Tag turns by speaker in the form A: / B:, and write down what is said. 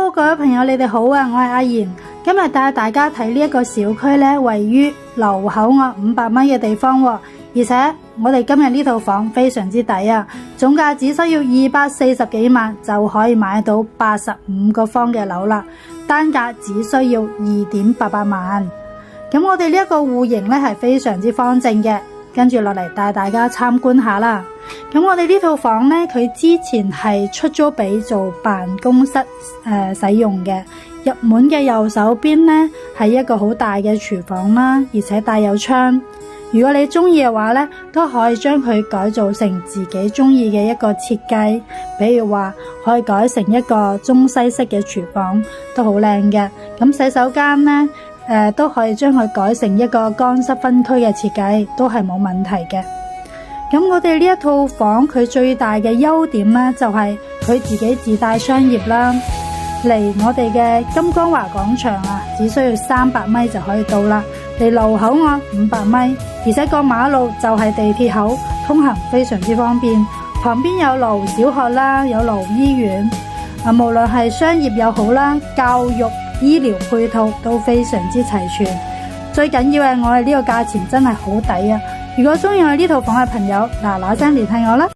A: Hello， 各位朋友，你哋好啊！我係阿妍，今日帶大家睇呢一個小區呢，位於流口岸500米嘅地方，而且我哋今日呢套房非常之抵啊，總價只需要240幾萬就可以買到85個方嘅樓啦，單價只需要2.88萬。咁我哋呢一個戶型呢係非常之方正嘅，跟住落嚟帶大家參觀下啦。咁我哋呢套房呢，佢之前係出租俾做辦公室使用嘅。入門嘅右手邊呢係一個好大嘅廚房啦，而且帶有窗。如果你中意嘅話呢，都可以將佢改造成自己中意嘅一個設計，比如話可以改成一個中西式嘅廚房，都好靚嘅。咁洗手間呢，都可以將佢改成一個乾濕分區嘅設計，都係冇問題嘅。咁我哋呢一套房佢最大嘅優點呢，就係佢自己自帶商業啦，離我哋嘅金光華廣場啊，只需要300米就可以到啦。離流口岸500米，而且過馬路就係地鐵口，通行非常之方便。旁邊有盧小學啦，有盧醫院，無論係商業又好啦，教育、醫療配套都非常之齊全。最緊要係我哋呢個價錢真係好抵啊！如果中意我呢套房嘅朋友，嗱嗱聲聯繫我啦。